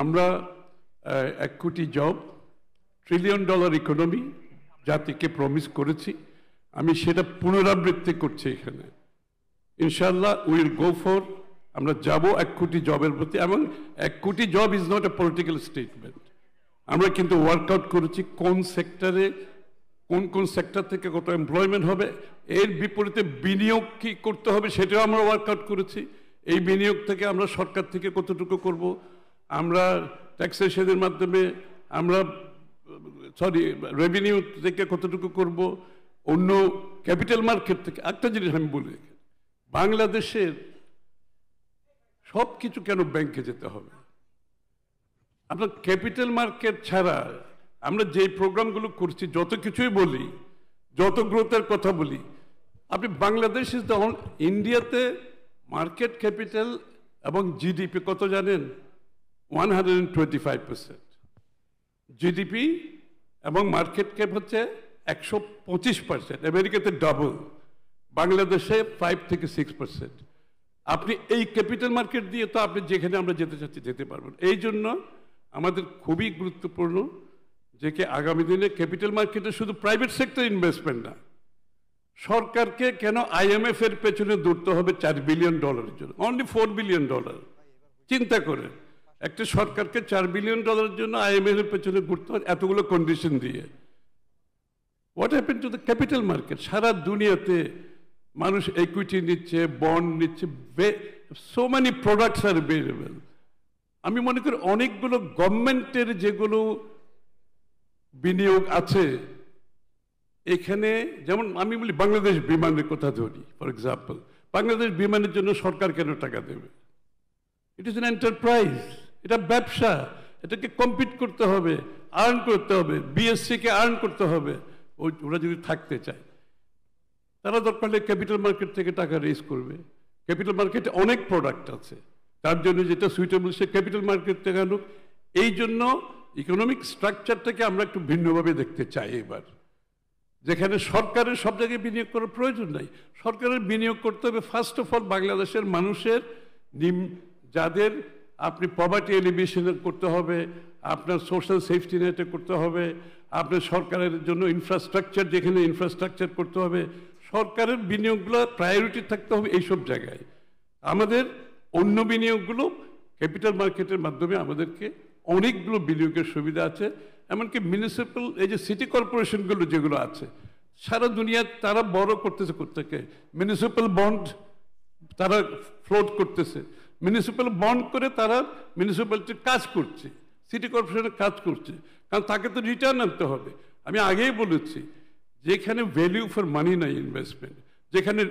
আমরা 1 কোটি job, $1 trillion economy জাতিকে প্রমিস করেছি। আমি সেটা পুনরাবৃত্তি করছি এখানে। ইনশাআল্লাহ উইল গো ফর, আমরা যাব 1 কোটি জবের প্রতি, এবং 1 কোটি job is not a political statement. আমরা কিন্তু ওয়ার্কআউট করেছি কোন সেক্টরে, কোন সেক্টর থেকে কত এমপ্লয়মেন্ট হবে, এর বিপরীতে বিনিয়োগ কি করতে হবে সেটাও আমরা ওয়ার্কআউট করেছি। এই বিনিয়োগ থেকে আমরা সরকার থেকে কতটুকু করব, আমরা ট্যাক্সেশনের মাধ্যমে আমরা রেভিনিউ থেকে কতটুকু করব, অন্য ক্যাপিটাল মার্কেট থেকে। একটা জিনিস আমি বলি, বাংলাদেশের সব কিছু কেন ব্যাংকে যেতে হবে? আপনার ক্যাপিটাল মার্কেট ছাড়া আমরা যে প্রোগ্রামগুলো করছি, যত কিছুই বলি, যত গ্রোথের কথা বলি, আপনি বাংলাদেশ ইজ দ্য ইন্ডিয়াতে মার্কেট ক্যাপিটাল এবং জিডিপি কত জানেন? 125%। জিডিপি এবং মার্কেট ক্যাপ হচ্ছে 125%, আমেরিকাতে ডাবল, বাংলাদেশে 5 থেকে 6%। আপনি এই ক্যাপিটাল মার্কেট দিয়ে তো আপনি যেখানে আমরা যেতে চাচ্ছি যেতে পারবেন। এই জন্য আমাদের খুবই গুরুত্বপূর্ণ যে কি আগামী দিনে ক্যাপিটাল মার্কেটে শুধু প্রাইভেট সেক্টর ইনভেস্টমেন্ট না, সরকারকে কেন IMF এর পেছনে দৌড়তে হবে $4 বিলিয়ন জন্য, অনলি $4 বিলিয়ন। চিন্তা করে একটা সরকারকে $4 বিলিয়ন জন্য IMF এর পেছনে ঘুরতে হয় এতগুলো কন্ডিশন দিয়ে। What happen to the capital market? সারা দুনিয়াতে মানুষ ইকুইটি নিচ্ছে, বন্ড নিচ্ছে, so many products are available. আমি মনে করি অনেকগুলো গভর্নমেন্টের যেগুলো বিনিয়োগ আছে এখানে, যেমন আমি বলি বাংলাদেশ বিমানের কথা ধরি ফর এক্সাম্পল, বাংলাদেশ বিমানের জন্য সরকার কেন টাকা দেবে? ইট ইজ এন এন্টারপ্রাইজ, এটা ব্যবসা, এটাকে কম্পিট করতে হবে, আর্ন করতে হবে, বিএসসিকে আর্ন করতে হবে। ওরা যদি থাকতে চায় তারা দরকার হলে ক্যাপিটাল মার্কেট থেকে টাকা রেজ করবে। ক্যাপিটাল মার্কেটে অনেক প্রোডাক্ট আছে, তার জন্য যেটা সুইটেবল সে ক্যাপিটাল মার্কেট থেকে আনুক। এই জন্য ইকোনমিক স্ট্রাকচারটাকে আমরা একটু ভিন্নভাবে দেখতে চাই এবার, যেখানে সরকারের সব জায়গায় বিনিয়োগ করার প্রয়োজন নাই। সরকারের বিনিয়োগ করতে হবে ফার্স্ট অফ অল বাংলাদেশের মানুষের, যাদের আপনি পভার্টি এলিভিয়েশন করতে হবে, আপনার সোশ্যাল সেফটি নেটে করতে হবে, আপনার সরকারের জন্য ইনফ্রাস্ট্রাকচার, যেখানে ইনফ্রাস্ট্রাকচার করতে হবে, সরকারের বিনিয়োগগুলো প্রায়োরিটি থাকতে হবে এইসব জায়গায়। আমাদের অন্য বিনিয়োগগুলো ক্যাপিটাল মার্কেটের মাধ্যমে আমাদেরকে অনেকগুলো বিনিয়োগের সুবিধা আছে। এমনকি মিউনিসিপ্যাল, এই যে সিটি কর্পোরেশনগুলো যেগুলো আছে সারা দুনিয়া তারা বড় করতেছে, কোত্থেকে মিউনিসিপ্যাল বন্ড তারা ফ্লোট করতেছে, মিউনিসিপ্যাল বন্ড করে তারা মিউনিসিপ্যালিটির কাজ করছে, সিটি কর্পোরেশনের কাজ করছে, কারণ তাকে তো রিটার্ন আনতে হবে। আমি আগেই বলেছি, যেখানে ভ্যালিউ ফর মানি নাই ইনভেস্টমেন্ট, যেখানে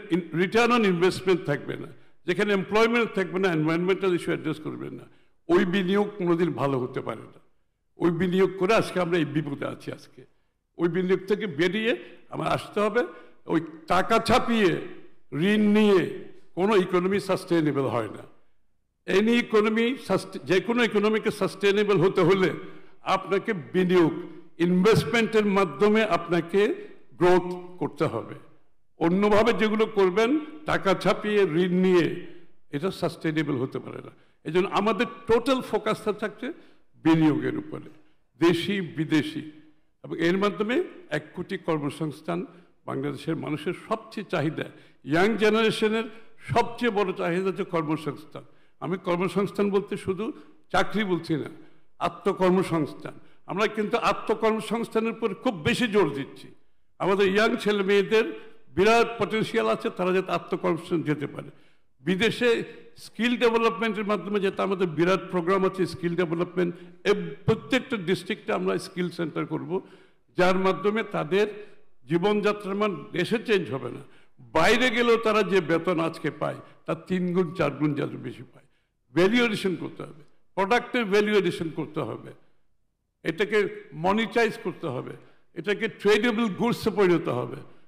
রিটার্ন অন ইনভেস্টমেন্ট থাকবে না, যেখানে এমপ্লয়মেন্ট থাকবে না, এনভায়রনমেন্টাল ইস্যু অ্যাড্রেস করবেন না, ওই বিনিয়োগ কোনোদিন ভালো হতে পারে না। ওই বিনিয়োগ করে আজকে আমরা এই বিপদে আছি। আজকে ওই বিনিয়োগ থেকে বেরিয়ে আমার আসতে হবে। ওই টাকা ছাপিয়ে ঋণ নিয়ে কোনো ইকোনমি সাস্টেনেবল হয় না। এনি ইকোনমি, যে কোনো ইকোনমিকে সাস্টেনেবল হতে হলে আপনাকে বিনিয়োগ, ইনভেস্টমেন্টের মাধ্যমে আপনাকে গ্রোথ করতে হবে। অন্যভাবে যেগুলো করবেন টাকা ছাপিয়ে ঋণ নিয়ে, এটা সাস্টেনেবল হতে পারে না। এই জন্য আমাদের টোটাল ফোকাসটা থাকছে বিনিয়োগের উপরে, দেশি বিদেশি, এবং এর মাধ্যমে 1 কোটি কর্মসংস্থান। বাংলাদেশের মানুষের সবচেয়ে চাহিদা, ইয়াং জেনারেশনের সবচেয়ে বড় চাহিদা হচ্ছে কর্মসংস্থান। আমি কর্মসংস্থান বলতে শুধু চাকরি বলছি না, আত্মকর্মসংস্থান। আমরা কিন্তু আত্মকর্মসংস্থানের উপর খুব বেশি জোর দিচ্ছি। আমাদের ইয়াং ছেলে মেয়েদের বিরাট পটেনশিয়াল আছে, তারা যাতে আত্মকর্মসংস্থান যেতে পারে। বিদেশে স্কিল ডেভেলপমেন্টের মাধ্যমে যেটা আমাদের বিরাট প্রোগ্রাম আছে, স্কিল ডেভেলপমেন্ট, প্রত্যেকটা ডিস্ট্রিক্টে আমরা স্কিল সেন্টার করব, যার মাধ্যমে তাদের জীবনযাত্রার মান দেশে চেঞ্জ হবে না, বাইরে গেলেও তারা যে বেতন আজকে পায় তার 3 গুণ 4 গুণ যাতে বেশি পায়। ভ্যালু এডিশন করতে হবে, প্রোডাক্টের ভ্যালু এডিশন করতে হবে, এটাকে মনিটাইজ করতে হবে, এটাকে ট্রেডেবল গুডসে পরিণত হবে।